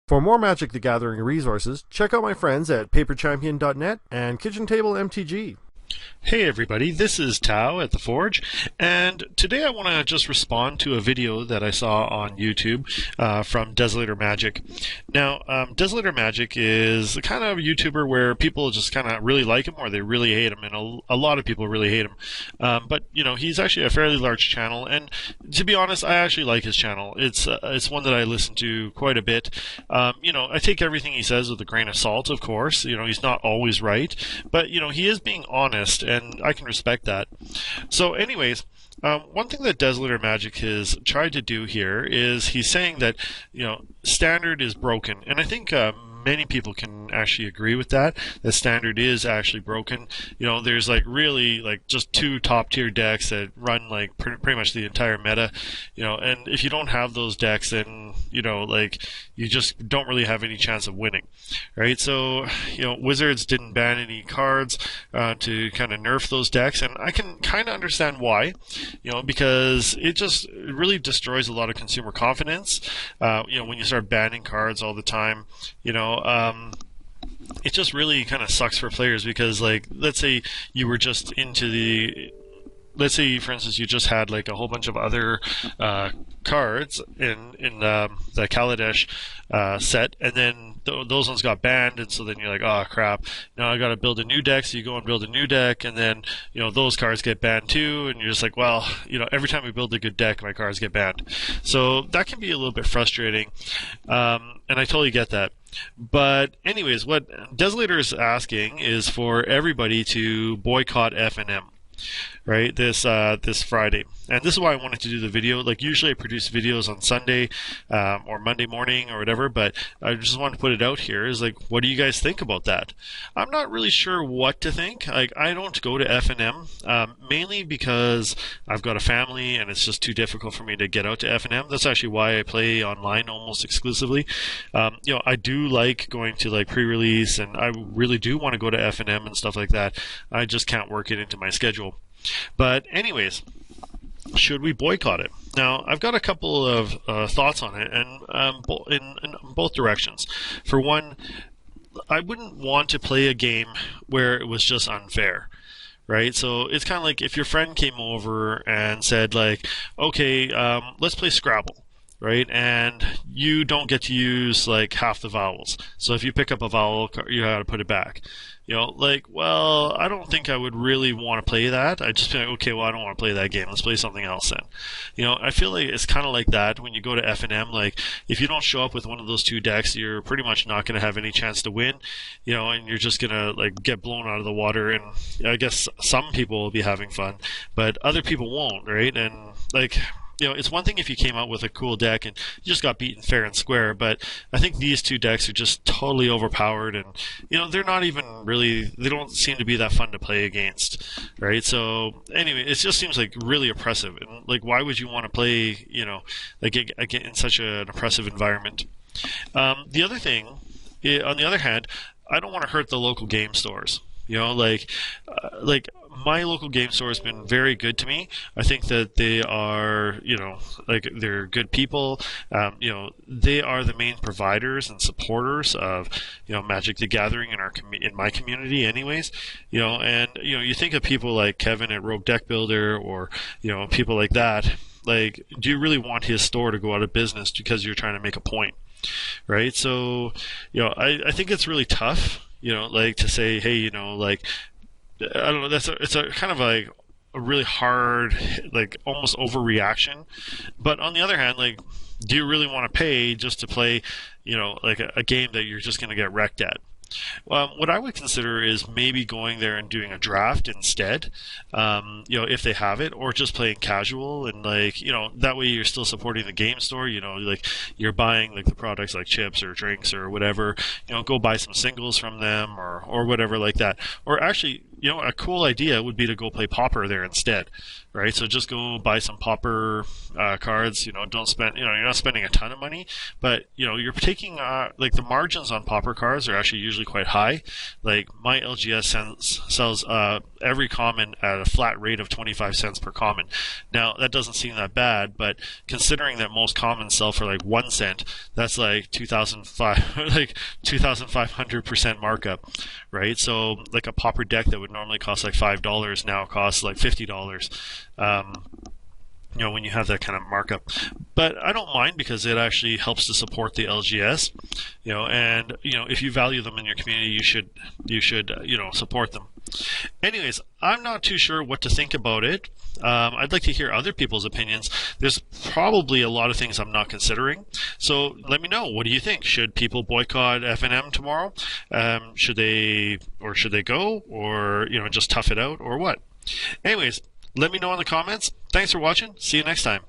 For more Magic the Gathering resources, check out my friends at paperchampion.net and Kitchen Table MTG. Hey everybody, this is Tao at The Forge, and today I want to just respond to a video that I saw on YouTube from DesolatorMagic. Now, DesolatorMagic is the kind of YouTuber where people just kind of really like him or they really hate him, and a lot of people really hate him. But, you know, he's actually a fairly large channel, and to be honest, I actually like his channel. It's one that I listen to quite a bit. You know, I take everything he says with a grain of salt, of course. You know, he's not always right, but, you know, he is being honest, and I can respect that. So anyways, one thing that DesolatorMagic has tried to do here is he's saying that, you know, Standard is broken. And I think many people can actually agree with that. The Standard is actually broken. You know, there's like really like just two top tier decks that run like pretty much the entire meta. You know, and if you don't have those decks, then, you know, like you just don't really have any chance of winning, right? So, you know, Wizards didn't ban any cards to kind of nerf those decks, and I can kind of understand why, you know, because it just really destroys a lot of consumer confidence. You know, when you start banning cards all the time, you know, it just really kind of sucks for players because, like, let's say you were just into the, let's say, for instance, you just had like a whole bunch of other cards in the Kaladesh set, and then those ones got banned, and so then you're like, oh crap, now I got to build a new deck. So you go and build a new deck, and then, you know, those cards get banned too, and you're just like, well, you know, every time we build a good deck, my cards get banned. So that can be a little bit frustrating, and I totally get that. But anyways, what Desolator is asking is for everybody to boycott FNM. Right, this Friday, and this is why I wanted to do the video. Like, usually I produce videos on Sunday or Monday morning or whatever, but I just wanted to put it out here. Is like, what do you guys think about that? I'm not really sure what to think. Like, I don't go to FNM mainly because I've got a family and it's just too difficult for me to get out to FNM. That's actually why I play online almost exclusively. You know, I do like going to like pre-release, and I really do want to go to FNM and stuff like that. I just can't work it into my schedule. But anyways, should we boycott it? Now, I've got a couple of thoughts on it, and in both directions. For one, I wouldn't want to play a game where it was just unfair. Right, so it's kind of like if your friend came over and said, like, okay, let's play Scrabble. Right, and you don't get to use like half the vowels. So if you pick up a vowel, you got to put it back. You know, like, well, I don't think I would really want to play that. I'd just be like, okay, well, I don't want to play that game. Let's play something else then. You know, I feel like it's kind of like that when you go to FNM. Like, if you don't show up with one of those two decks, you're pretty much not going to have any chance to win. You know, and you're just going to like get blown out of the water. And I guess some people will be having fun, but other people won't, right? And like, you know, it's one thing if you came out with a cool deck and you just got beaten fair and square, but I think these two decks are just totally overpowered, and, you know, they're not even really, they don't seem to be that fun to play against, right? So anyway, it just seems like really oppressive, and like, why would you want to play, you know, like in such an oppressive environment? The other thing, on the other hand, I don't want to hurt the local game stores. You know, like my local game store has been very good to me. I think that they are, you know, like they're good people. You know, they are the main providers and supporters of, you know, Magic the Gathering in my community, anyways. You know, and you know, you think of people like Kevin at Rogue Deck Builder, or, you know, people like that. Like, do you really want his store to go out of business because you're trying to make a point, right? So, you know, I think it's really tough. You know, like to say, hey, you know, like, I don't know, it's a kind of like a really hard, like almost overreaction. But on the other hand, like, do you really want to pay just to play, you know, like a game that you're just going to get wrecked at? What I would consider is maybe going there and doing a draft instead, you know, if they have it, or just playing casual, and like, you know, that way you're still supporting the game store. You know, like you're buying like the products like chips or drinks or whatever. You know, go buy some singles from them or whatever like that. Or actually, you know, a cool idea would be to go play Pauper there instead, right? So just go buy some Pauper cards. You know, don't spend, you know, you're not spending a ton of money, but, you know, you're taking, like the margins on Pauper cards are actually usually quite high. Like my LGS sells every comment at a flat rate of 25 cents per comment. Now, that doesn't seem that bad, but considering that most comments sell for like 1 cent, that's like 2,500% markup, right? So like a pauper deck that would normally cost like $5 now costs like $50. When you have that kind of markup. But I don't mind because it actually helps to support the LGS, and if you value them in your community, you should support them. Anyways, I'm not too sure what to think about it. I'd like to hear other people's opinions. There's probably a lot of things I'm not considering. So let me know. What do you think? Should people boycott FNM tomorrow? Should they go, or just tough it out, or what? Anyways, let me know in the comments. Thanks for watching. See you next time.